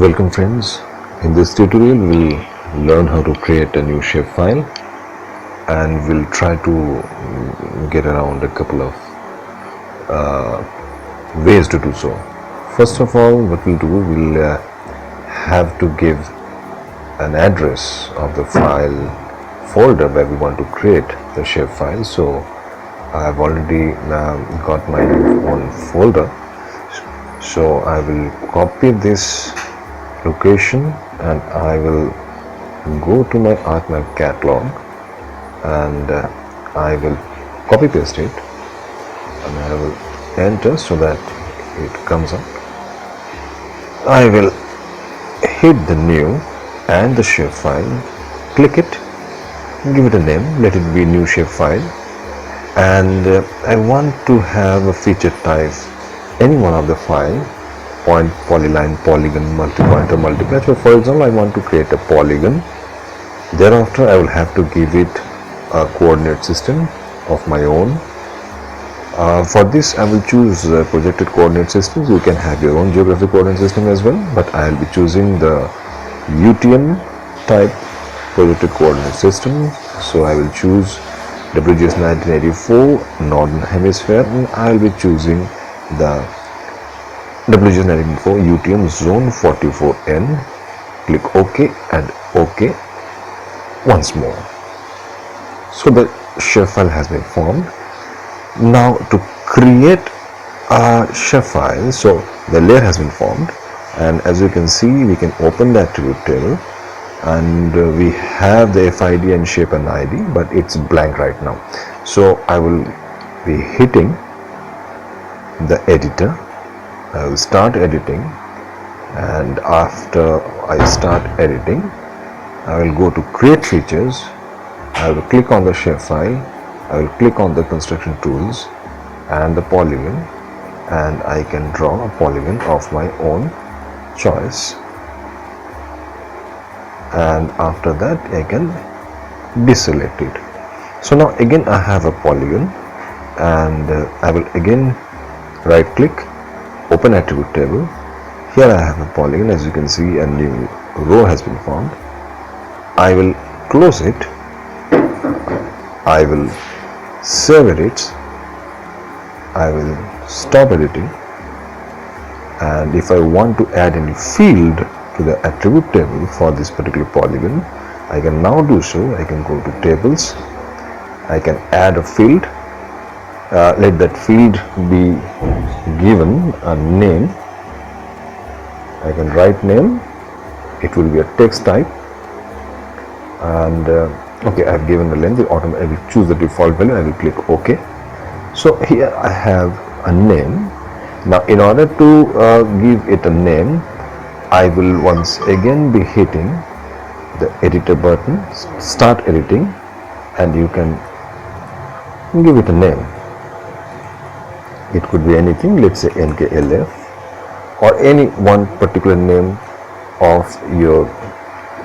Welcome friends, in this tutorial we'll learn how to create a new shapefile and we'll try to get around a couple of ways to do so. First of all, what we'll do, we'll have to give an address of the file folder where we want to create the shapefile. So I've already got my own folder, so I will copy this location and I will go to my ArcMap catalog and I will copy paste it and I will enter so that it comes up. I will hit the new and the shapefile, click it, give it a name, let it be new shapefile, and I want to have a feature type any one of the file, point, polyline, polygon, multipoint or multiply. So for example, I want to create a polygon. Thereafter I will have to give it a coordinate system of my own. For this I will choose projected coordinate systems. You can have your own geographic coordinate system as well, but I will be choosing the UTM type projected coordinate system. So I will choose WGS 1984 Northern Hemisphere and I will be choosing the WGS 1984 UTM Zone 44N. Click OK and OK once more. So the shapefile has been formed. Now to create a shapefile, so the layer has been formed, and as you can see, we can open the attribute table and we have the FID and shape and ID, but it's blank right now. So I will be hitting the editor. I will start editing, and after I start editing I will go to create features. I will click on the shapefile, I will click on the construction tools and the polygon, and I can draw a polygon of my own choice, and after that I can deselect it. So now again I have a polygon, and I will again right click, open attribute table. Here I have a polygon. As you can see, a new row has been formed. I will close it, I will save it, I will stop editing, and if I want to add any field to the attribute table for this particular polygon, I can now do so. I can go to tables, I can add a field. Let that field be given a name. I can write name, it will be a text type, and okay, I have given the length. I will choose the default value. I will click OK. So here I have a name. Now in order to give it a name, I will once again be hitting the editor button, start editing, and you can give it a name. It could be anything, let's say NKLF, or any one particular name of your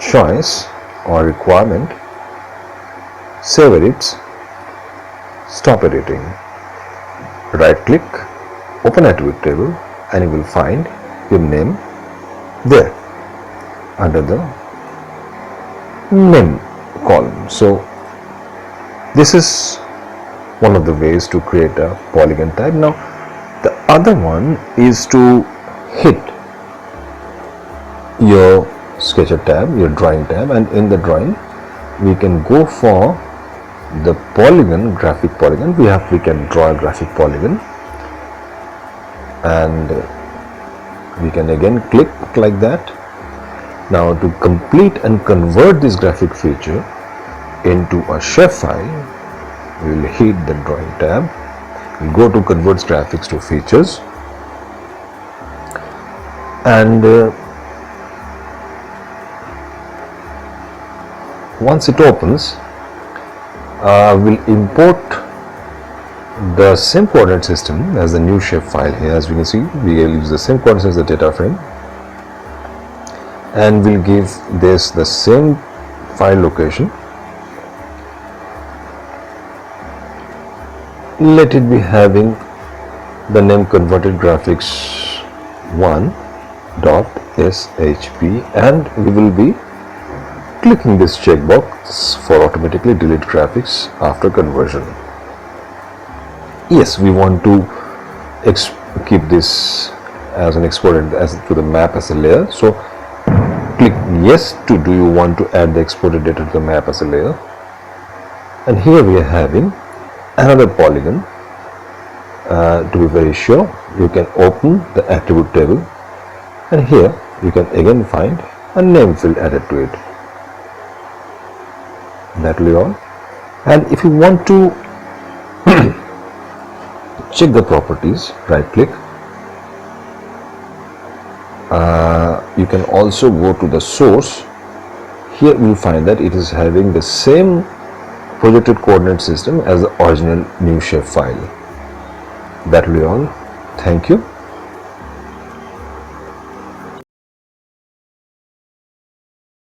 choice or requirement. Save edits, stop editing, right click, open attribute table, and you will find your name there under the name column. So this is one of the ways to create a polygon type. Now the other one is to hit your sketcher tab, your drawing tab, and in the drawing we can go for the polygon, graphic polygon. We can draw a graphic polygon, and we can again click like that. Now to complete and convert this graphic feature into a shapefile, we will hit the drawing tab, we'll go to converts graphics to features, and once it opens, we'll import the same coordinate system as the new shapefile. Here as we can see, we will use the same coordinates as the data frame, and we'll give this the same file location. Let it be having the name converted graphics 1, shp, and we will be clicking this checkbox for automatically delete graphics after conversion. Yes, we want to keep this as an exported as to the map as a layer, so click yes to do you want to add the exported data to the map as a layer. And here we are having another polygon. To be very sure, you can open the attribute table, and here you can again find a name field added to it. That will be all. And if you want to check the properties, right click. You can also go to the source. Here you will find that it is having the same projected coordinate system as the original new shapefile. That will be all. Thank you.